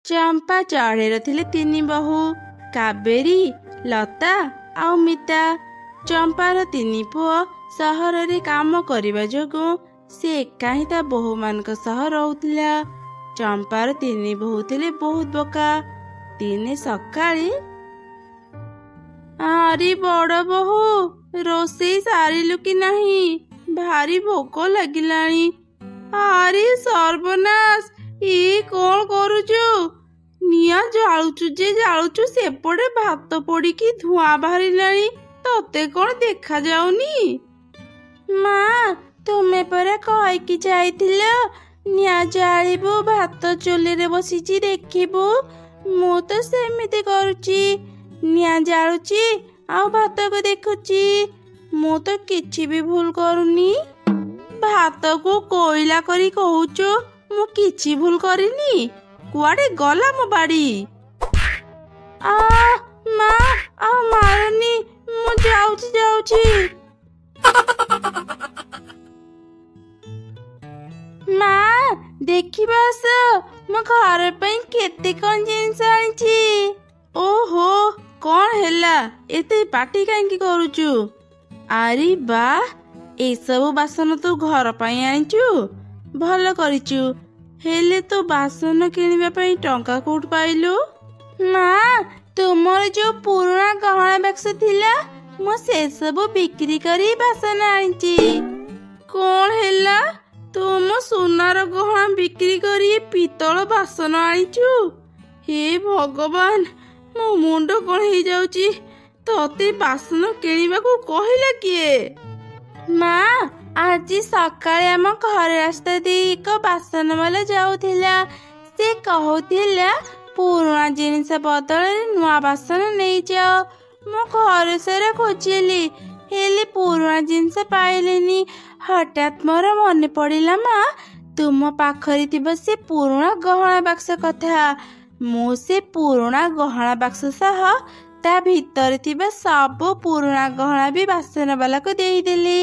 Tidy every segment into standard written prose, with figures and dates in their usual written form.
ଚମ୍ପା ଚଢ଼େଇର ଥିଲେ 3 ବୋହୂ, କାବେରୀ, ଲତା ଆଉ ମିତା। ଚମ୍ପାର 3 ପୁଅ ସହରରେ କାମ କରିବା ଯୋଗୁଁ ସେ ଏକା ହିଁ ତା ବୋହୂମାନଙ୍କ ସହ ରହୁଥିଲା। ଚମ୍ପାର 3 ବୋହୂ ଥିଲେ ବହୁତ ବୋକା। ଦିନେ ସକାଳେ, ଆରେ ବଡ଼ ବୋହୂ, ରୋଷେଇ ସାରିଲୁ କି ନାହିଁ? ଭାରି ଭୋକ ଲାଗିଲାଣି। ଆରେ ସର୍ବନାଶ, କଣ କରୁଛୁ? ନିଆଁ ଜାଳୁଛୁ ଯେ ଜାଳୁଛୁ, ସେପଟେ ଭାତ ପୋଡ଼ିକି ଧୂଆଁ ବାହାରିଲାଣି। ତତେ କଣ ଦେଖାଯାଉନି? ମା, ତୁମେ ପରା କହିକି ଯାଇଥିଲ ନିଆଁ ଜାଳିବୁ, ଭାତ ଚୁଲିରେ ବସିଛି ଦେଖିବୁ। ମୁଁ ତ ସେମିତି କରୁଛି, ନିଆଁ ଜାଳୁଛି ଆଉ ଭାତକୁ ଦେଖୁଛି। ମୁଁ ତ କିଛି ବି ଭୁଲ କରୁନି। ଭାତକୁ କୋଇଲା କରି କହୁଛୁ, ମୁଁ କିଛି ଭୁଲ କରିନି। କୁଆଡେ ଗଲା ମୋ ବାଡ଼ି? ମା, ଆଉ ମାରନି, ମୁଁ ଯାଉଛି। ମା, ଦେଖିବା ଆସ, ମୋ ଘର ପାଇଁ କେତେ କଣ ଜିନିଷ ଆଣିଛି। ଓହୋ, କଣ ହେଲା? ଏତେ ପାଟି କାହିଁକି କରୁଛୁ? ଆରେ ବା, ଏସବୁ ବାସନ ତୁ ଘର ପାଇଁ ଆଣିଛୁ? ଭଲ କରିଛୁ। ହେଲେ ତୁ ବାସନ କିଣିବା ପାଇଁ ଟଙ୍କା କୋଉଠୁ ପାଇଲୁ? ମା, ତୁମର ଯୋଉ ପୁରୁଣା ଗହଣା ବାକ୍ସ ଥିଲା, ମୁଁ ସେସବୁ ବିକ୍ରି କରି ବାସନ ଆଣିଛି। କଣ ହେଲା? ତୁମ ସୁନାର ଗହଣା ବିକ୍ରି କରି ପିତ୍ତଳ ବାସନ ଆଣିଛୁ? ହେ ଭଗବାନ, ମୋ ମୁଣ୍ଡ କଣ ହେଇଯାଉଛି। ତତେ ବାସନ କିଣିବାକୁ କହିଲା କିଏ? ମା, ଆଜି ସକାଳେ ଆମ ଘର ରାସ୍ତା ଦେଇ ଏକ ବାସନବାଲା ଯାଉଥିଲା। ସେ କହୁଥିଲା ପୁରୁଣା ଜିନିଷ ବଦଳରେ ନୂଆ ବାସନ ନେଇଯାଅ। ମୁଁ ଘର ସାରା ଖୋଜିଲି, ହେଲେ ପୁରୁଣା ଜିନିଷ ପାଇଲିନି। ହଠାତ୍ ମୋର ମନେ ପଡ଼ିଲା ମା, ତୁମ ପାଖରେ ଥିବା ସେ ପୁରୁଣା ଗହଣା ବାକ୍ସ କଥା। ମୁଁ ସେ ପୁରୁଣା ଗହଣା ବାକ୍ସ ସହ ତା ଭିତରେ ଥିବା ସବୁ ପୁରୁଣା ଗହଣା ବି ବାସନବାଲାକୁ ଦେଇଦେଲି।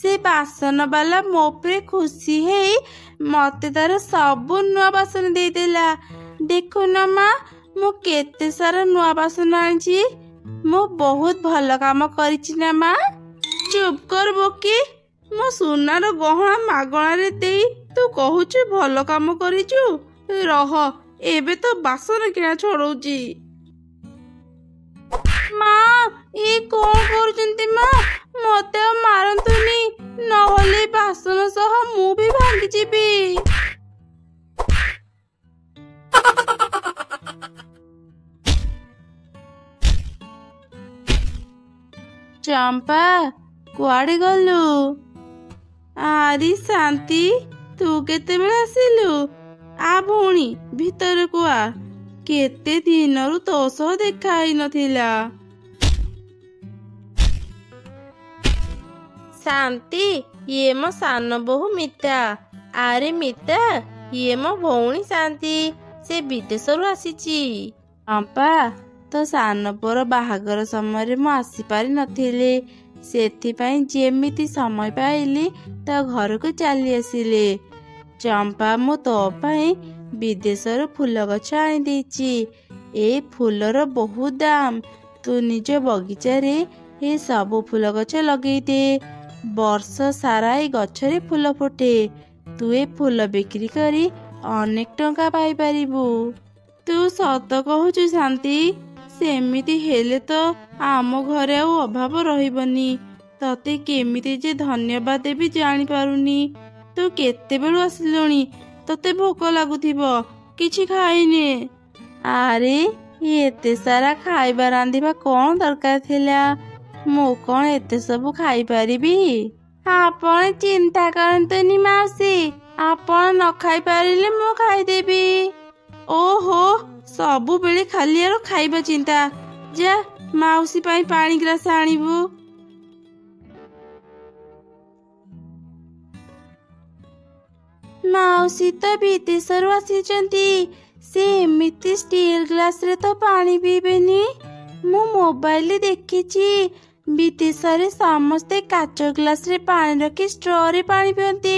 ସେ ବାସନବାଲା ମୋ ଉପରେ ଖୁସି ହେଇ ମତେ ତାର ସବୁ ନୂଆ ବାସନ ଦେଇଦେଲା। ଦେଖୁନ ମା, ମୁଁ କେତେ ସାରା ନୂଆ ବାସନ ଆଣିଛି। ମୁଁ ବହୁତ ଭଲ କାମ କରିଛି ନା ମା? ଚୁପ୍ କର ବୋକି। ମୋ ସୁନାର ଗହଣା ମାଗଣାରେ ଦେଇ ତୁ କହୁଛୁ ଭଲ କାମ କରିଛୁ? ରହ, ଏବେ ତ ବାସନ କିଣା ଛଡଉଛି। ମା, କଣ କରୁଛନ୍ତି ମା? ମତେ ଆଉ ମାରନ୍ତୁନି, ନହେଲେ ବାସନ ସହ ମୁଁ ବି ଭାଙ୍ଗିଯିବି। ଚମ୍ପା, କୁଆଡେ ଗଲୁ? ଆରେ ଶାନ୍ତି, ତୁ କେତେବେଳେ ଆସିଲୁ? ଭଉଣୀ, ଭିତରକୁ ଆ। କେତେ ଦିନରୁ ତୋ ସହ ଦେଖା ହେଇନଥିଲା। ଶାନ୍ତି, ଇଏ ମୋ ସାନ ବୋହୂ ମିତା। ଆରେ ମିତା, ଇଏ ମୋ ଭଉଣୀ ଶାନ୍ତି। ସେ ବିଦେଶରୁ ଆସିଛି। ଚମ୍ପା, ତୋ ସାନ ପୁଅର ବାହାଘର ସମୟରେ ମୁଁ ଆସିପାରି ନଥିଲି। ସେଥିପାଇଁ ଯେମିତି ସମୟ ପାଇଲି ତା ଘରକୁ ଚାଲି ଆସିଲି। ଚମ୍ପା, ମୁଁ ତୋ ପାଇଁ ବିଦେଶରୁ ଫୁଲ ଗଛ ଆଣିଦେଇଛି। ଏ ଫୁଲର ବହୁତ ଦାମ। ତୁ ନିଜ ବଗିଚାରେ ଏ ସବୁ ଫୁଲ ଗଛ ଲଗେଇ ଦେ। ବର୍ଷ ସାରା ଏ ଗଛରେ ଫୁଲ ଫୁଟେ। ତୁ ଏ ଫୁଲ ବିକ୍ରି କରି ଅନେକ ଟଙ୍କା ପାଇପାରିବୁ। ତୁ ସତ କହୁଛୁ ଶାନ୍ତି? ସେମିତି ହେଲେ ତ ଆମ ଘରେ ଆଉ ଅଭାବ ରହିବନି। ତତେ କେମିତି ଯେ ଧନ୍ୟବାଦ ଦେବି ଜାଣିପାରୁନି। ତୁ କେତେବେଳୁ ଆସିଲୁଣି? ତତେ ଭୋକ ଲାଗୁଥିବ, କିଛି ଖାଇନି। ଆରେ, ଏତେ ସାରା ଖାଇବା ରାନ୍ଧିବା କଣ ଦରକାର ଥିଲା? ମୁଁ କଣ ଏତେ ସବୁ ଖାଇପାରିବି? ଆପଣ ଚିନ୍ତା କରନ୍ତୁନି ମାଉସୀ, ଆପଣ ନ ଖାଇପାରିଲେ ମୁଁ ଖାଇଦେବି। ଓହୋ, ସବୁବେଳେ ଖାଲି ଆର ଖାଇବା ଚିନ୍ତା। ଯା, ମାଉସୀ ପାଇଁ ପାଣି ଗ୍ଲାସ ଆଣିବୁ। ମାଉସୀ ତ ବିଦେଶରୁ ଆସିଛନ୍ତି। ସେ ଏମିତି ଷ୍ଟିଲ ଗ୍ଲାସରେ ତ ପାଣି ପିଇବେନି। ମୁଁ ମୋବାଇଲରେ ଦେଖିଛି ବିଦେଶରେ ସମସ୍ତେ କାଚ ଗ୍ଲାସରେ ପାଣି ରଖି ଷ୍ଟ୍ରରେ ପାଣି ପିଅନ୍ତି।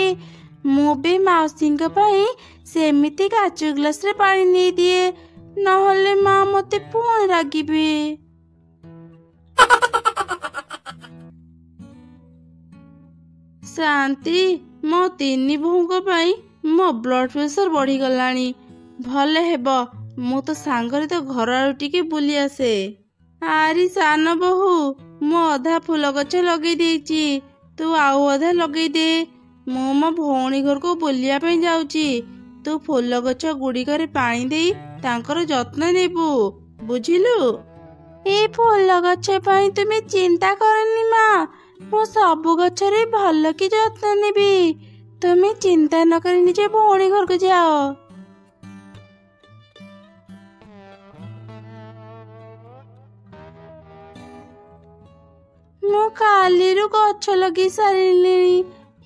ମୁଁ ବି ମାଉସୀଙ୍କ ପାଇଁ ସେମିତି କାଚ ଗ୍ଲାସରେ ପାଣି ନେଇଦିଏ। ନହେଲେ ମା ମତେ ପୁଣି ରାଗିବେ। ଶାନ୍ତି, ମୋ ତିନି ବୋହୂଙ୍କ ପାଇଁ ମୋ ବ୍ଲଡ ପ୍ରେସର ବଢିଗଲାଣି। ଭଲ ହେବ ମୁଁ ତ ସାଙ୍ଗରେ ତ ଘର ଆଡୁ ଟିକେ ବୁଲି ଆସେ। ଆରି ସାନ ବୋହୂ, ମୁଁ ଅଧା ଫୁଲ ଗଛ ଲଗେଇ ଦେଇଛି, ତୁ ଆଉ ଅଧା ଲଗେଇ ଦେ। ମୁଁ ମୋ ଭଉଣୀ ଘରକୁ ବୁଲିବା ପାଇଁ ଯାଉଛି। ତୁ ଫୁଲ ଗଛ ଗୁଡ଼ିକରେ ପାଣି ଦେଇ ତାଙ୍କର ଯତ୍ନ ନେବୁ, ବୁଝିଲୁ? ଏ ଫୁଲ ଗଛ ପାଇଁ ତୁମେ ଚିନ୍ତା କରନି ମା, ମୁଁ ସବୁ ଗଛରେ ଭଲ କି ଯତ୍ନ ନେବି। ତୁମେ ଚିନ୍ତା ନ କରି ନିଜ ଭଉଣୀ ଘରକୁ ଯାଅ। ମୁଁ କାଲିରୁ ଗଛ ଲଗେଇ ସାରିଲିଣି,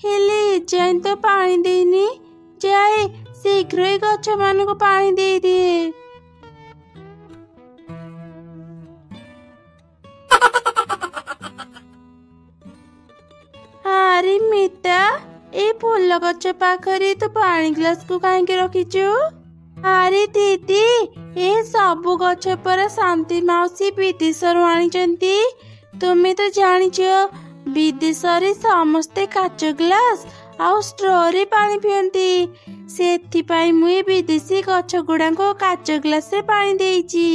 ହେଲେ ଏଯାଏଁ ତ ପାଣି ଦେଇନି। ଯାଏ ଶୀଘ୍ର ଏଇ ଗଛ ମାନଙ୍କୁ ପାଣି ଦେଇଦିଏ। ଆରେ ମିତା, ଏଇ ଫୁଲ ଗଛ ପାଖରେ ତୁ ପାଣି ଗ୍ଲାସକୁ କାହିଁକି ରଖିଛୁ? ଆରେ ଦିଦି, ଏ ସବୁ ଗଛ ପରା ଶାନ୍ତି ମାଉସୀ ବିଦେଶରୁ ଆଣିଛନ୍ତି। ତୁମେ ତ ଜାଣିଛ ବିଦେଶରେ ସମସ୍ତେ କାଚ ଗ୍ଲାସ ଆଉ ଷ୍ଟ୍ରରେ ପାଣି ପିଅନ୍ତି। ସେଥିପାଇଁ ମୁଁ ଏ ବିଦେଶୀ ଗଛ ଗୁଡାଙ୍କୁ କାଚ ଗ୍ଲାସରେ ପାଣି ଦେଇଛି।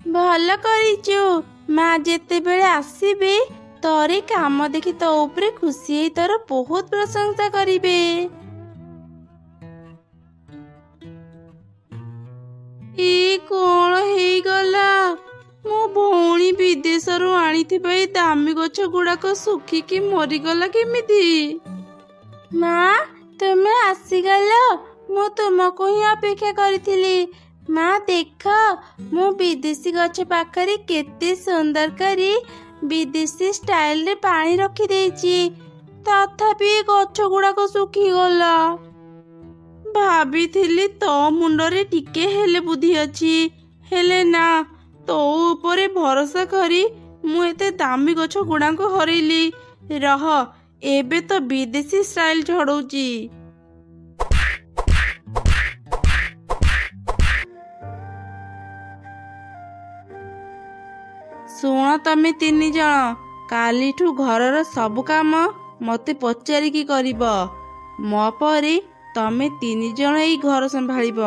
ଭଲ କରିଛୁ, ମା ଯେତେବେଳେ ଆସିବେ ତୋର କାମ ଦେଖି ତୋ ଉପରେ ଖୁସି ହେଇ ତୋର ବହୁତ ପ୍ରଶଂସା କରିବେ। ଏ କଣ ହେଇଗଲା? ମୋ ଭଉଣୀ ବିଦେଶରୁ ଆଣିଥିବା ଏଇ ଦାମୀ ଗଛ ଗୁଡାକ ଶୁଖିକି ମରିଗଲା କେମିତି? ମା, ତୁମେ ଆସିଗଲ, ମୁଁ ତୁମକୁ ହିଁ ଅପେକ୍ଷା କରିଥିଲି। ମା ଦେଖ, ମୁଁ ବିଦେଶୀ ଗଛ ପାଖରେ କେତେ ସୁନ୍ଦର କରି ବିଦେଶୀ ଷ୍ଟାଇଲରେ ପାଣି ରଖିଦେଇଛି। ତଥାପି ଗଛ ଗୁଡାକ ଶୁଖିଗଲା। ଭାବିଥିଲି ତୋ ମୁଣ୍ଡରେ ଟିକେ ହେଲେ ବୁଦ୍ଧି ଅଛି, ହେଲେ ନା, ତୋ ଉପରେ ଭରସା କରି ମୁଁ ଏତେ ଦାମୀ ଗଛ ଗୁଡାକ ହରେଇଲି। ରହ, ଏବେ ତ ବିଦେଶୀ ଷ୍ଟାଇଲ ଝଡଉଛି। ଶୁଣ ତମେ ତିନି ଜଣ, କାଲିଠୁ ଘରର ସବୁ କାମ ମତେ ପଚାରିକି କରିବ। ମୋ ପରେ ତମେ ତିନି ଜଣ ଏଇ ଘର ସମ୍ଭାଳିବ।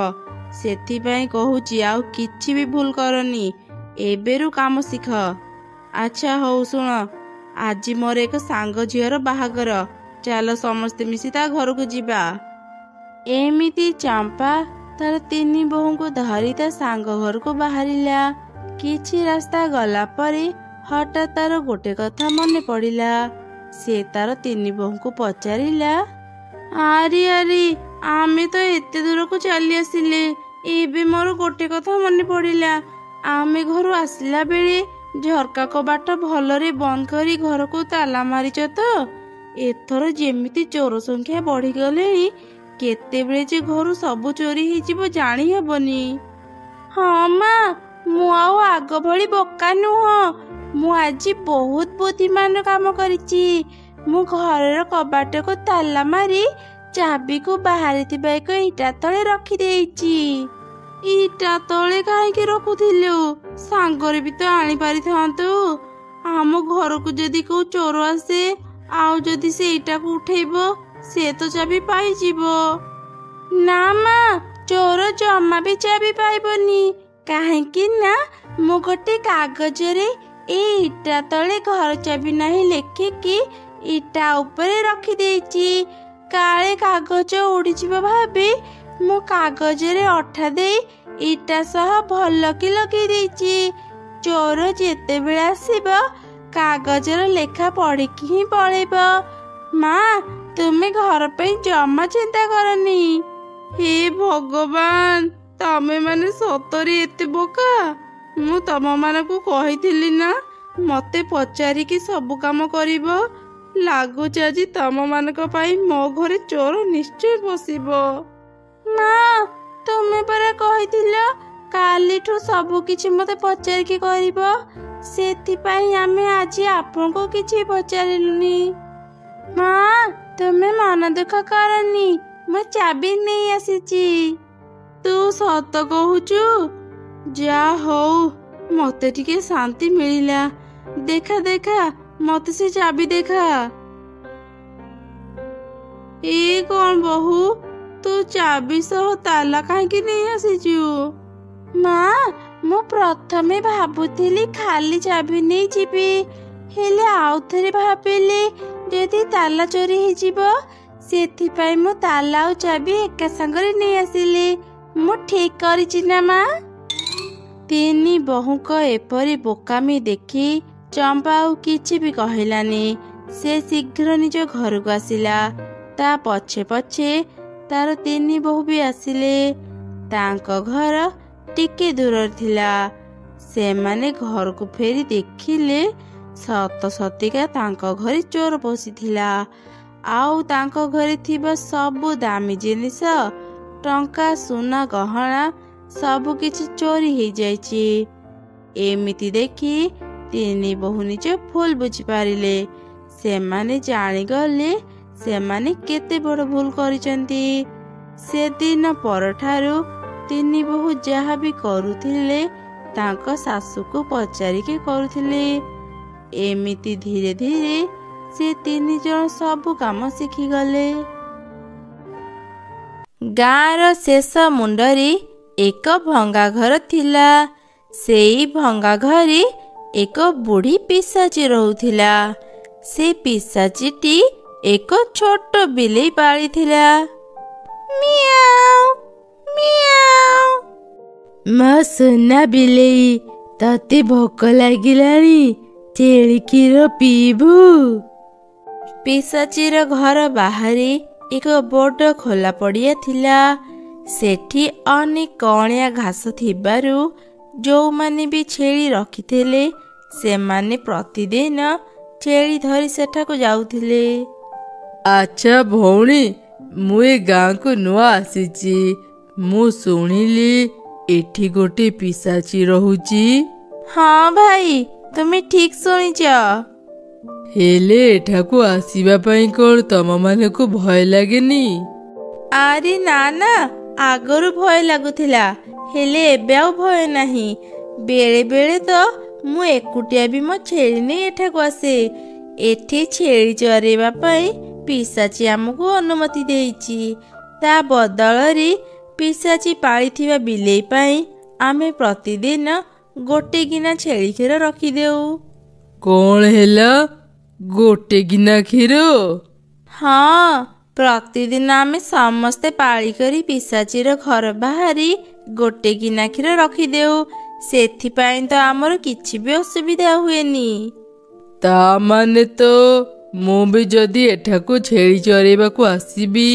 ସେଥିପାଇଁ କହୁଛି, ଆଉ କିଛି ବି ଭୁଲ କରନି। ଏବେରୁ କାମ ଶିଖ। ଆଚ୍ଛା ହଉ ଶୁଣ, ଆଜି ମୋର ଏକ ସାଙ୍ଗ ଝିଅର ବାହାଘର। ଚାଲ ସମସ୍ତେ ମିଶି ତା ଘରକୁ ଯିବା। ଏମିତି ଚମ୍ପା ତାର ତିନି ବୋହୂଙ୍କୁ ଧରି ତା ସାଙ୍ଗ ଘରକୁ ବାହାରିଲା। କିଛି ରାସ୍ତା ଗଲା ପରେ ହଠାତ୍ ତାର ଗୋଟେ କଥା ମନେ ପଡିଲା। ସେ ତାର ତିନି ବୋହୂଙ୍କୁ ପଚାରିଲା, ଆରେ ଆରେ, ଆମେ ତ ଏତେ ଦୂରକୁ ଚାଲି ଆସିଲେ, ଏବେ ମୋର ଗୋଟେ କଥା ମନେ ପଡିଲା। ଆମେ ଘରୁ ଆସିଲା ବେଳେ ଝରକା କବାଟ ଭଲରେ ବନ୍ଦ କରି ଘରକୁ ତାଲା ମାରିଛ ତ? ଏଥର ଯେମିତି ଚୋର ସଂଖ୍ୟା ବଢିଗଲେଣି, କେତେବେଳେ ଯେ ଘରୁ ସବୁ ଚୋରି ହେଇଯିବ ଜାଣି ହବନି। ହଁ ମା, ମୁଁ ଆଉ ଆଗ ଭଳି ବୋକା ନୁହଁ। ମୁଁ ଆଜି ବହୁତ ବୁଦ୍ଧିମାନ କାମ କରିଛି। ମୁଁ ଘରର କବାଟକୁ ତାଲା ମାରି ଚାବିକୁ ବାହାରେ ଥିବା ଏକ ଇଟା ତଳେ ରଖିଦେଇଛି। ଇଟା ତଳେ କାହିଁକି ରଖୁଥିଲୁ? ସାଙ୍ଗରେ ବି ତ ଆଣିପାରିଥାନ୍ତୁ। ଆମ ଘରକୁ ଯଦି କୋଉ ଚୋର ଆସେ ଆଉ ଯଦି ସେ ଇଟାକୁ ଉଠେଇବ, ସେ ତ ଚାବି ପାଇଯିବ। ନା ମା, ଚୋର ଜମା ବି ଚାବି ପାଇବନି। କାହିଁକି ନା ମୁଁ ଗୋଟେ କାଗଜରେ ଏଇ ଇଟା ତଳେ ଘର ଚାବି ନାହିଁ ଲେଖିକି ଇଟା ଉପରେ ରଖିଦେଇଛି। କାଳେ କାଗଜ ଉଡ଼ିଯିବ ଭାବି ମୁଁ କାଗଜରେ ଅଠା ଦେଇ ଇଟା ସହ ଭଲ କି ଲଗେଇ ଦେଇଛି। ଚୋର ଯେତେବେଳେ ଆସିବ କାଗଜର ଲେଖା ପଢିକି ହିଁ ପଳେଇବ। ମା, ତୁମେ ଘର ପାଇଁ ଜମା ଚିନ୍ତା କରନି। ହେ ଭଗବାନ, ତମେ ମାନେ ସତରେ ଏତେ ବୋକା? ମୁଁ ତମ ମାନଙ୍କୁ କହିଥିଲି ନା ମତେ ପଚାରିକି ସବୁ କାମ କରିବ। ଲାଗୁଛି ଆଜି ତମ ମାନଙ୍କ ପାଇଁ ମୋ ଘରେ ଚୋର ନିଶ୍ଚୟ ପଶିବ। ମା, ତୁମେ ପରା କହିଥିଲ କାଲିଠୁ ସବୁ କିଛି ମତେ ପଚାରିକି କରିବ। ସେଥିପାଇଁ ଆମେ ଆଜି ଆପଣଙ୍କୁ କିଛି ପଚାରିଲୁନି। ମା, ତୁମେ ମନ ଦୁଃଖ କରନି, ମୁଁ ଚାବି ନେଇ ଆସିଛି। ତୁ ସତ କହୁଛୁ? ଯା ହଉ ମତେ ଟିକେ ଶାନ୍ତି ମିଳିଲା। ଦେଖା ଦେଖା ମତେ ସେ ଚାବି ଦେଖା। ଏ କଣ ବୋହୂ, ତୁ ଚାବି ସହ ତାଲା କାହିଁକି ନେଇ ଆସିଛୁ? ମା, ମୁଁ ପ୍ରଥମେ ଭାବୁଥିଲି ଖାଲି ଚାବି ନେଇ ଯିବି, ହେଲେ ଆଉଥରେ ଭାବିଲି ଯଦି ତାଲା ଚୋରି ହେଇଯିବ, ସେଥିପାଇଁ ମୁଁ ତାଲା ଆଉ ଚାବି ଏକା ସାଙ୍ଗରେ ନେଇ ଆସିଲି। ମୁଁ ଠିକ କରିଛି ନା ମା? ତିନି ବୋହୂଙ୍କ ଏପରି ବୋକାମି ଦେଖି ଚମ୍ପା ଆଉ କିଛି ବି କହିଲାନି। ସେ ଶୀଘ୍ର ନିଜ ଘରକୁ ଆସିଲା। ତା ପଛେ ପଛେ ତାର ତିନି ବୋହୂ ବି ଆସିଲେ। ତାଙ୍କ ଘର ଟିକେ ଦୂରରେ ଥିଲା। ସେମାନେ ଘରକୁ ଫେରି ଦେଖିଲେ ସତ ସତିକା ତାଙ୍କ ଘରେ ଚୋର ପଶିଥିଲା। ଆଉ ତାଙ୍କ ଘରେ ଥିବା ସବୁ ଦାମୀ ଜିନିଷ, ଟଙ୍କା, ସୁନା, ଗହଣା ସବୁ କିଛି ଚୋରି ହେଇଯାଇଛି। ଏମିତି ଦେଖି ତିନି ବୋହୂ ନିଜ ଭୁଲ ବୁଝିପାରିଲେ। ସେମାନେ ଜାଣିଗଲେ ସେମାନେ କେତେ ବଡ଼ ଭୁଲ କରିଛନ୍ତି। ସେଦିନ ପରଠାରୁ ତିନି ବୋହୂ ଯାହା ବି କରୁଥିଲେ ତାଙ୍କ ଶାଶୁକୁ ପଚାରିକି କରୁଥିଲେ। ଏମିତି ଧୀରେ ଧୀରେ ସେ ତିନି ଜଣ ସବୁ କାମ ଶିଖିଗଲେ। ଗାଁର ଶେଷ ମୁଣ୍ଡରେ ଏକ ଭଙ୍ଗା ଘର ଥିଲା। ସେଇ ଭଙ୍ଗା ଘରେ ଏକ ବୁଢ଼ୀ ପିଶାଚି ରହୁଥିଲା। ସେ ପିଶାଚିଟି ଏକ ଛୋଟ ବିଲେଇ ପାଳିଥିଲା। ମିଆଉ ମିଆଉ। ମା ସୁନା ବିଲେଇ, ତତେ ଭୋକ ଲାଗିଲାଣି? ଛେଳି କ୍ଷୀର ପିଇବୁ? ପିଶାଚିର ଘର ବାହାରେ ଏକ ବଡ଼ ଖୋଲା ପଡ଼ିଆ ଥିଲା। ସେଠି ଅନେକ କଅଁଳିଆ ଘାସ ଥିବାରୁ ଯେଉଁମାନେ ବି ଛେଳି ରଖିଥିଲେ ସେମାନେ ପ୍ରତିଦିନ ଛେଳି ଧରି ସେଠାକୁ ଯାଉଥିଲେ। ଆଚ୍ଛା ଭଉଣୀ, ମୁଁ ଏ ଗାଁକୁ ନୂଆ ଆସିଛି। ମୁଁ ଶୁଣିଲି ଏଠି ଗୋଟେ ପିଶାଚି ରହୁଛି। ହଁ ଭାଇ, ତୁମେ ଠିକ ଶୁଣିଛ। ହେଲେ ଏଠାକୁ ଆସିବା ପାଇଁ କଣ ତମମାନଙ୍କୁ ଭୟ ଲାଗେନି? ଆରେ ନା ନା, ଆଗରୁ ଭୟ ଲାଗୁଥିଲା, ହେଲେ ଏବେ ଆଉ ଭୟ ନାହିଁ। ବେଳେ ବେଳେ ତ ମୁଁ ଏକୁଟିଆ ବି ମୋ ଛେଳି ନେଇ ଏଠାକୁ ଆସେ। ଏଠି ଛେଳି ଚରେଇବା ପାଇଁ ପିଶାଚି ଆମକୁ ଅନୁମତି ଦେଇଛି। ତା ବଦଳରେ ପିଶାଚି ପାଳିଥିବା ବିଲେଇ ପାଇଁ ଆମେ ପ୍ରତିଦିନ ଗୋଟେ ଗିନା ଛେଳି କ୍ଷୀର ରଖିଦେଉ। କଣ ହେଲା, ଗୋଟେ ଗିନା କ୍ଷୀର? ହଁ, ପ୍ରତିଦିନ ଆମେ ସମସ୍ତେ ପାଳି କରି ପିଶାଚିର ଘର ବାହାରି ଗୋଟେ ଗିନା କ୍ଷୀର ରଖିଦେଉ। ସେଥିପାଇଁ ତ ଆମର କିଛି ବି ଅସୁବିଧା ହୁଏନି। ତା ମାନେ ତ ମୁଁ ବି ଯଦି ଏଠାକୁ ଛେଳି ଚରେଇବାକୁ ଆସିବି,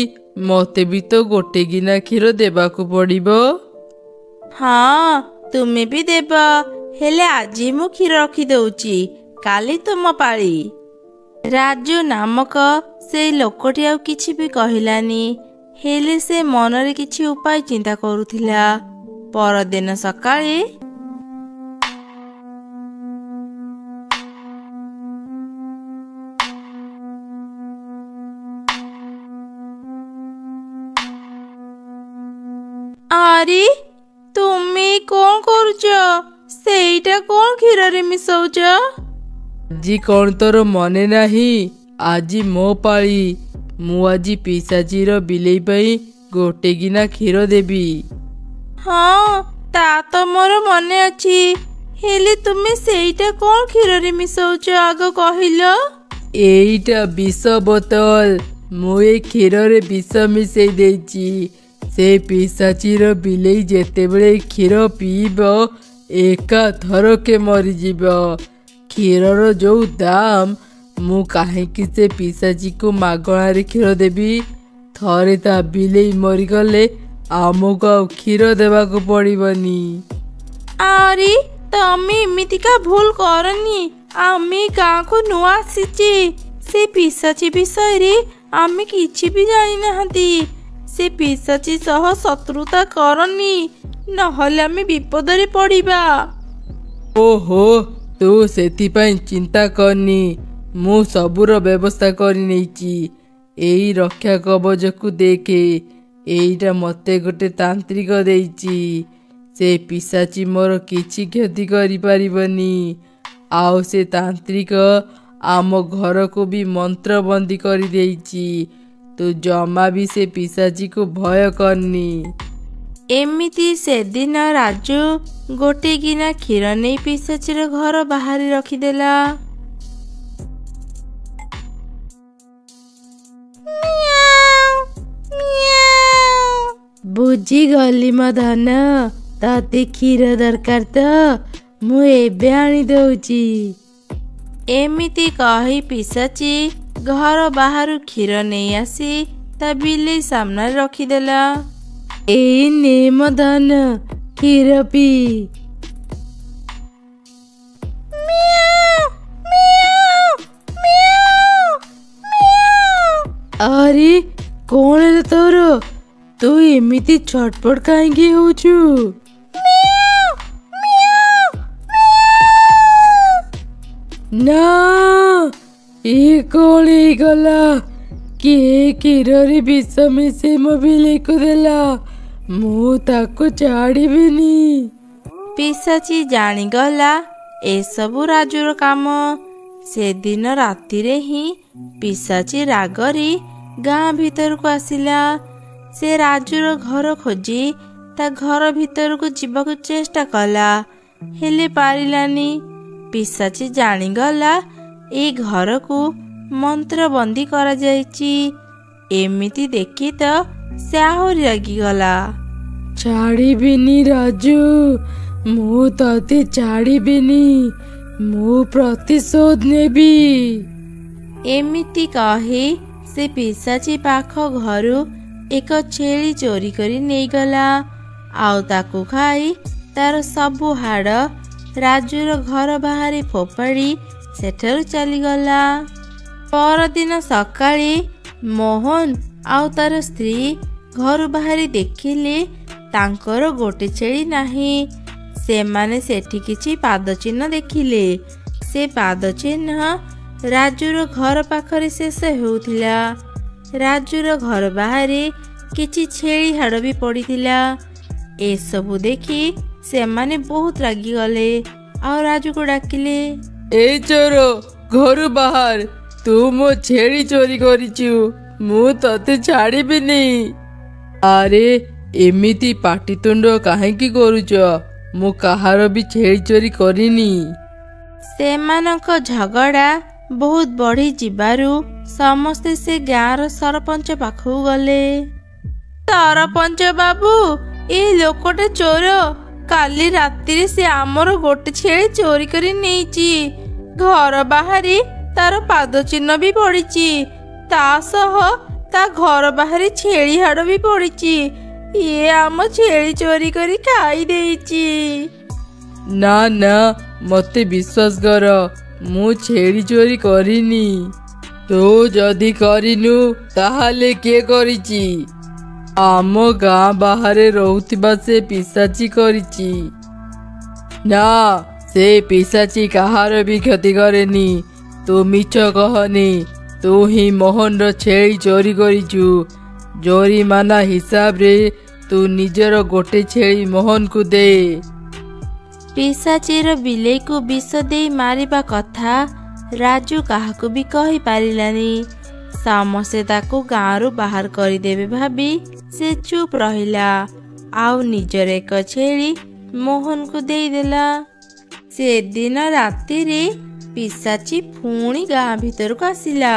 ମତେ ବି ତ ଗୋଟେ ଗିନା କ୍ଷୀର ଦେବାକୁ ପଡ଼ିବ। ହଁ, ତୁମେ ବି ଦେବ, ହେଲେ ଆଜି ମୁଁ କ୍ଷୀର ରଖିଦେଉଛି, କାଲି ତୁମ ପାଳି। ରାଜୁ ନାମକ ସେଇ ଲୋକଟି ଆଉ କିଛି ବି କହିଲାନି, ହେଲେ ସେ ମନରେ କିଛି ଉପାୟ ଚିନ୍ତା କରୁଥିଲା। ପରଦିନ ସକାଳେ ଆରେ ତୁମେ କଣ କରୁଛ? ସେଇଟା କଣ କ୍ଷୀରରେ ମିଶଉଛ? ଆଜି କଣ ତୋର ମନେ ନାହିଁ? ଆଜି ମୋ ପାଳି। ମୁଁ ଆଜି ପିଶାଚିର ବିଲେଇ ପାଇଁ ଗୋଟେ ଗିନା କ୍ଷୀର ଦେବି। ହଁ, ତା ତ ମୋର ମନେ ଅଛି, ହେଲେ ତୁମେ ସେଇଟା କଣ କ୍ଷୀରରେ ମିଶଉଛ ଆଗ କହିଲ? ଏଇଟା ବିଷ ବୋତଲ। ମୁଁ ଏ କ୍ଷୀରରେ ବିଷ ମିଶେଇ ଦେଇଛି। ସେ ପିଶାଚିର ବିଲେଇ ଯେତେବେଳେ କ୍ଷୀର ପିଇବ ଏକାଥରକେ ମରିଯିବ। କ୍ଷୀରର ଯୋଉ ଦାମ, ମୁଁ କାହିଁକି ସେ ପିଶାଚିକୁ ମାଗଣାରେ କ୍ଷୀର ଦେବି? ଥରେ ତା ବିଲେଇ ମରିଗଲେ ଆମକୁ ଆଉ କ୍ଷୀର ଦେବାକୁ ପଡ଼ିବନି। ଆରେ ତମେ ଏମିତିକା ଭୁଲ କରନି। ଆମେ ଗାଁକୁ ନୂଆ ଆସିଛେ। ସେ ପିଶାଚି ବିଷୟରେ ଆମେ କିଛି ବି ଜାଣିନାହାନ୍ତି। ସେ ପିଶାଚି ସହ ଶତ୍ରୁତା କରନି, ନହେଲେ ଆମେ ବିପଦରେ ପଡ଼ିବା। ଓହୋ, ତୁ ସେଥିପାଇଁ ଚିନ୍ତା କରନି। ମୁଁ ସବୁର ବ୍ୟବସ୍ଥା କରି ନେଇଛି। ଏଇ ରକ୍ଷା କବଚକୁ ଦେଖେ, ଏଇଟା ମତେ ଗୋଟେ ତାନ୍ତ୍ରିକ ଦେଇଛି। ସେ ପିଶାଚି ମୋର କିଛି କ୍ଷତି କରିପାରିବନି। ଆଉ ସେ ତାନ୍ତ୍ରିକ ଆମ ଘରକୁ ବି ମନ୍ତ୍ରବନ୍ଦୀ କରିଦେଇଛି। ତୁ ଜମା ବି ସେ ପିଶାଚିକୁ ଭୟ କରନି। ଏମିତି ସେଦିନ ରାଜୁ ଗୋଟେ ଗିନା କ୍ଷୀର ନେଇ ପିଶାଚିର ଘର ବାହାରେ ରଖିଦେଲା। ବୁଝିଗଲି ମୋ ଧନ, ତତେ କ୍ଷୀର ଦରକାର ତ ମୁଁ ଏବେ ଆଣି ଦଉଛି। ଏମିତି କହି ପିଶାଚି ଘର ବାହାରୁ କ୍ଷୀର ନେଇ ଆସି ତା ବିଲେଇ ସାମ୍ନାରେ ରଖିଦେଲା। ଏଇ ନେ ମୋ ଧନ, କ୍ଷୀର ପିଇ। ଆରେ କଣ ହେଲା ତୋର? ତୁ ଏମିତି ଛଟପଟ କାହିଁକି ହଉଛୁ? ନା, ଇଏ କଣ ହେଇଗଲା? କିଏ କ୍ଷୀରରେ ବିଷ ମିଶେଇ ମୋ ବିଲେଇକୁ ଦେଲା? ମୁଁ ତାକୁ ଛାଡ଼ିବିନି। ପିଶାଚି ଜାଣିଗଲା ଏସବୁ ରାଜୁର କାମ। ସେଦିନ ରାତିରେ ହିଁ ପିଶାଚି ରାଗରେ ଗାଁ ଭିତରକୁ ଆସିଲା। ସେ ରାଜୁର ଘର ଖୋଜି ତା ଘର ଭିତରକୁ ଯିବାକୁ ଚେଷ୍ଟା କଲା, ହେଲେ ପାରିଲାନି। ପିଶାଚି ଜାଣିଗଲା ଏଇ ଘରକୁ ମନ୍ତ୍ରବନ୍ଦୀ କରାଯାଇଛି। ଏମିତି ଦେଖି ତ ସେ ଆହୁରି ରାଗିଗଲା। ଛାଡ଼ିବିନି ରାଜୁ, ମୁଁ ତତେ ଛାଡ଼ିବିନି। ମୁଁ ପ୍ରତିଶୋଧ ନେବି। ଏମିତି କହି ସେ ପିଶାଚି ପାଖ ଘରୁ ଏକ ଛେଳି ଚୋରି କରି ନେଇଗଲା। ଆଉ ତାକୁ ଖାଇ ତାର ସବୁ ହାଡ଼ ରାଜୁର ଘର ବାହାରେ ଫୋପାଡ଼ି ସେଠାରୁ ଚାଲିଗଲା। ପରଦିନ ସକାଳେ ମୋହନ ଆଉ ତାର ସ୍ତ୍ରୀ ଘରୁ ବାହାରି ଦେଖିଲେ ତାଙ୍କର ଗୋଟେ ଛେଳି ନାହିଁ। ସେମାନେ ସେଠି କିଛି ପାଦ ଚିହ୍ନ ଦେଖିଲେ। ସେ ପାଦ ଚିହ୍ନ ରାଜୁର ଘର ପାଖରେ ଶେଷ ହେଉଥିଲା। ରାଜୁର ଘର ବାହାରେ କିଛି ଛେଳି ହାଡ଼ ବି ପଡ଼ିଥିଲା। ଏସବୁ ଦେଖି ସେମାନେ ବହୁତ ରାଗିଗଲେ ଆଉ ରାଜୁକୁ ଡାକିଲେ, ଏଇ ଚୋର, ଘରୁ ବାହାର। ତୁ ମୋ ଛେଳି ଚୋରି କରିଛୁ, ମୁଁ ତତେ ଛାଡ଼ିବିନି। ଆରେ ଏମିତି ପାଟିତୁଣ୍ଡ କାହିଁକି କରୁଛ? ମୁଁ କାହାର ବି ଛେଳି ଚୋରି କରିନି। ସେମାନଙ୍କ ଝଗଡ଼ା ବହୁତ ବଢ଼ି ଯିବାରୁ ସମସ୍ତେ ସେ ଗାଁର ସରପଞ୍ଚ ପାଖକୁ ଗଲେ। ସରପଞ୍ଚ ବାବୁ, ଏ ଲୋକଟା ଚୋର। କାଲି ରାତିରେ ସେ ଆମର ଗୋଟେ ଛେଳି ଚୋରି କରି ନେଇଛି। ଘର ବାହାରେ ତାର ପାଦ ଚିହ୍ନ ବି ପଡ଼ିଛି। ତା ସହ ତା ଘର ବାହାରେ ଛେଳି ହାଡ଼ ବି ପଡ଼ିଛି। ଇଏ ଆମ ଛେଳି ଚୋରି କରି ଖାଇ ଦେଇଛି। ନା ନା, ମତେ ବିଶ୍ୱାସ କର, ମୁଁ ଛେଳି ଚୋରି କରିନି। ତୁ ଯଦି କରିନୁ ତାହେଲେ କିଏ କରିଛି? ଆମ ଗାଁ ବାହାରେ ରହୁଥିବା ସେ ପିଶାଚି କରିଛି। ନା, ସେ ପିଶାଚି କାହାର ବି କ୍ଷତି କରେନି। ତୁ ମିଛ କହନି। ତୁ ହିଁ ମୋହନର ଛେଳି ଚୋରି କରିଛୁ। ଜୋରିମାନା ହିସାବରେ ତୁ ନିଜର ଗୋଟେ ଛେଳି ମୋହନକୁ ଦେ। ପିଶାଚିର ବିଲେଇକୁ ବିଷ ଦେଇ ମାରିବା କଥା ରାଜୁ କାହାକୁ ବି କହିପାରିଲାନି। ସମସ୍ତେ ତାକୁ ଗାଁରୁ ବାହାର କରିଦେବେ ଭାବି ସେ ଚୁପ୍ ରହିଲା ଆଉ ନିଜର ଏକ ଛେଳି ମୋହନକୁ ଦେଇଦେଲା। ସେଦିନ ରାତିରେ ପିଶାଚି ପୁଣି ଗାଁ ଭିତରକୁ ଆସିଲା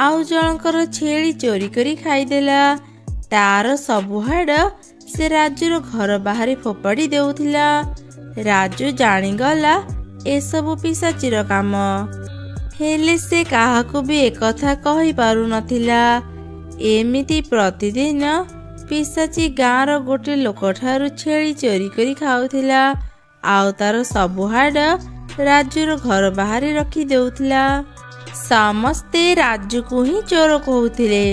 ଆଉ ଜଣଙ୍କର ଛେଳି ଚୋରି କରି ଖାଇଦେଲା। ତାର ସବୁ ହାଡ଼ ସେ ରାଜୁର ଘର ବାହାରେ ଫୋପାଡ଼ି ଦେଉଥିଲା। ରାଜୁ ଜାଣିଗଲା ଏସବୁ ପିଶାଚିର କାମ, ହେଲେ ସେ କାହାକୁ ବି ଏକଥା କହିପାରୁନଥିଲା। ଏମିତି ପ୍ରତିଦିନ ପିଶାଚି ଗାଁର ଗୋଟେ ଲୋକଠାରୁ ଛେଳି ଚୋରି କରି ଖାଉଥିଲା ଆଉ ତାର ସବୁ ହାଡ଼ ରାଜୁର ଘର ବାହାରେ ରଖି ଦେଉଥିଲା। ସମସ୍ତେ ରାଜୁକୁ ହିଁ ଚୋର କହୁଥିଲେ।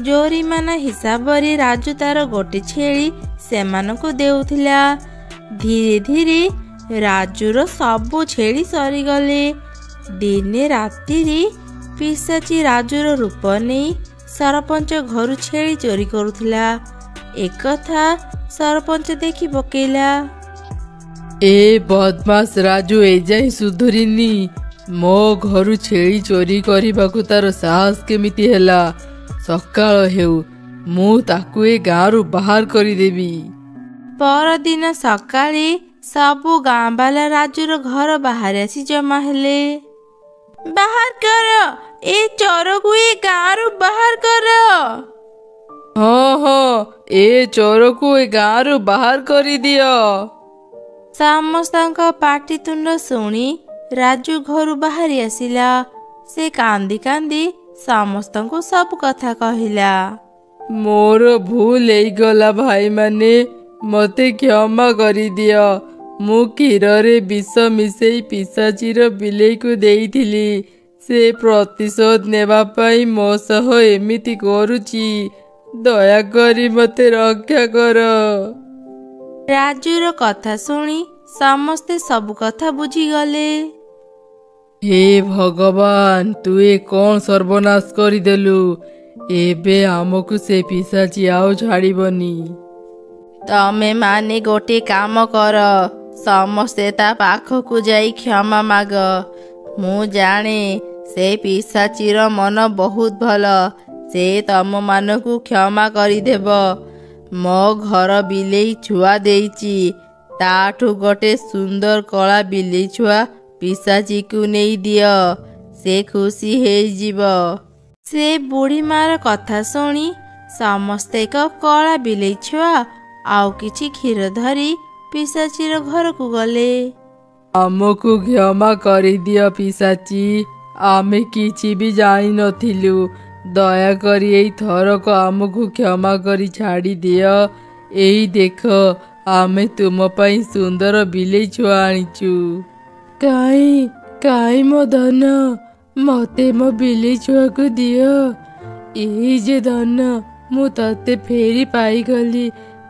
ଜୋରିମାନା ହିସାବରେ ରାଜୁ ତାର ଗୋଟେ ଛେଳି ସେମାନଙ୍କୁ ଦେଉଥିଲା। ଧୀରେ ଧୀରେ ରାଜୁର ସବୁ ଛେଳି ସରିଗଲେ। ଦିନେ ରାତିରେ ପିଶାଚି ରାଜୁର ରୂପ ନେଇ ସରପଞ୍ଚ ଘରୁ ଛେଳି ଚୋରି କରୁଥିଲା। ଏକଥା ସରପଞ୍ଚ ଦେଖି ପକେଇଲା। ए बदमाश राजू एଯାଏଁ ସୁଧୁରିନି। ମୋ ଘରୁ ଛେଳି ଚୋରି କରିବାକୁ ତାର ସାହସ କେମିତି ହେଲା? ସକାଳ ହେଉ, ମୁଁ ତାକୁ ଏ ଗାଁରୁ ବାହାର କରିଦେବି। ପରଦିନ ସକାଳେ ସବୁ ଗାଁ ବାଲା ରାଜୁର ଘର ବାହାରେ ଆସି ଜମା ହେଲେ। ବାହାର କର, ଏ ଚୋରକୁ ଏ ଗାଁରୁ ବାହାର କର। ହଁ ହଁ, ଏ ଚୋରକୁ ଏ ଗାଁରୁ ବାହାର କରିଦିଅ। ସମସ୍ତଙ୍କ ପାଟିତୁଣ୍ଡ ଶୁଣି ରାଜୁ ଘରୁ ବାହାରି ଆସିଲା। ସେ କାନ୍ଦି କାନ୍ଦି ସମସ୍ତଙ୍କୁ ସବୁ କଥା କହିଲା। ମୋର ଭୁଲ ହେଇଗଲା ଭାଇମାନେ, ମତେ କ୍ଷମା କରିଦିଅ। ମୁଁ କ୍ଷୀରରେ ବିଷ ମିଶେଇ ପିଶାଚୀର ବିଲେଇକୁ ଦେଇଥିଲି। ସେ ପ୍ରତିଶୋଧ ନେବା ପାଇଁ ମୋ ସହ ଏମିତି କରୁଛି। ଦୟାକରି ମତେ ରକ୍ଷା କର। ରାଜୁର କଥା ଶୁଣି ସମସ୍ତେ ସବୁ କଥା ବୁଝିଗଲେ। ହେ ଭଗବାନ, ତୁ ଏ କ'ଣ ସର୍ବନାଶ କରିଦେଲୁ? ଏବେ ଆମକୁ ସେ ପିଶାଚୀ ଆଉ ଛାଡ଼ିବନି। ତମେ ମାନେ ଗୋଟେ କାମ କର, ସମସ୍ତେ ତା ପାଖକୁ ଯାଇ କ୍ଷମା ମାଗ। ମୁଁ ଜାଣେ ସେ ପିଶାଚୀର ମନ ବହୁତ ଭଲ। ସେ ତମମାନଙ୍କୁ କ୍ଷମା କରିଦେବ। ମୋ ଘର ବିଲେଇ ଛୁଆ ଦେଇଛି, ତାଠୁ ଗୋଟେ ସୁନ୍ଦର କଳା ବିଲେଇ ଛୁଆ ପିଶାଚୀକୁ ନେଇ ଦିଅ, ସେ ଖୁସି ହେଇଯିବ। ସେ ବୁଢ଼ୀ ମାର କଥା ଶୁଣି ସମସ୍ତେ ଏକ କଳା ବିଲେଇ ଛୁଆ ଆଉ କିଛି କ୍ଷୀର ଧରି ପିଶାଚୀର ଘରକୁ ଗଲେ। ଆମକୁ କ୍ଷମା କରିଦିଅ ପିଶାଚୀ, ଆମେ କିଛି ବି ଜାଣିନଥିଲୁ। ଦୟାକରି ଏଇ ଥରକ ଆମକୁ କ୍ଷମା କରି ଛାଡ଼ି ଦିଅ। ଏଇ ଦେଖ, ଆମେ ତୁମ ପାଇଁ ସୁନ୍ଦର ବିଲେଇ ଛୁଆ ଆଣିଛୁ। କାଇଁ ମୋ ଧନ, ମତେ ମୋ ବିଲେଇ ଛୁଆକୁ ଦିଅ। ଏଇ ଯେ ଧନ, ମୁଁ ତତେ ଫେରି ପାଇଗଲି।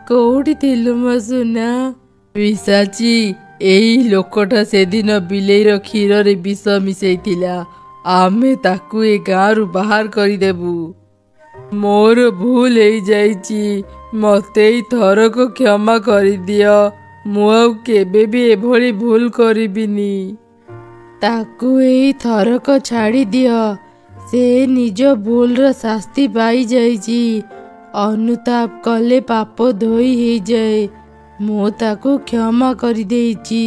କୋଉଠି ଥିଲୁ ମୋ ସୁନା? ପିଶାଚୀ, ଏଇ ଲୋକଟା ସେଦିନ ବିଲେଇର କ୍ଷୀରରେ ବିଷ ମିଶେଇଥିଲା। ଆମେ ତାକୁ ଏ ଗାଁରୁ ବାହାର କରିଦେବୁ। ମୋର ଭୁଲ ହେଇଯାଇଛି, ମତେ ଏଇ ଥରକ କ୍ଷମା କରିଦିଅ। ମୁଁ ଆଉ କେବେ ବି ଏଭଳି ଭୁଲ କରିବିନି। ତାକୁ ଏଇ ଥରକ ଛାଡ଼ି ଦିଅ। ସେ ନିଜ ଭୁଲର ଶାସ୍ତି ପାଇଯାଇଛି। ଅନୁତାପ କଲେ ପାପ ଧୋଇ ହେଇଯାଏ। ମୁଁ ତାକୁ କ୍ଷମା କରିଦେଇଛି।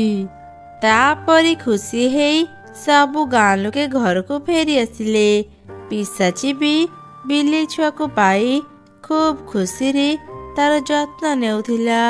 ତାପରେ ଖୁସି ହେଇ ସବୁ ଗାଁ ଲୋକେ ଘରକୁ ଫେରି ଆସିଲେ। ପିଶାଚୀ ବି ବିଲେଇ ଛୁଆକୁ ପାଇ ଖୁବ୍ ଖୁସିରେ ତାର ଯତ୍ନ ନେଉଥିଲା।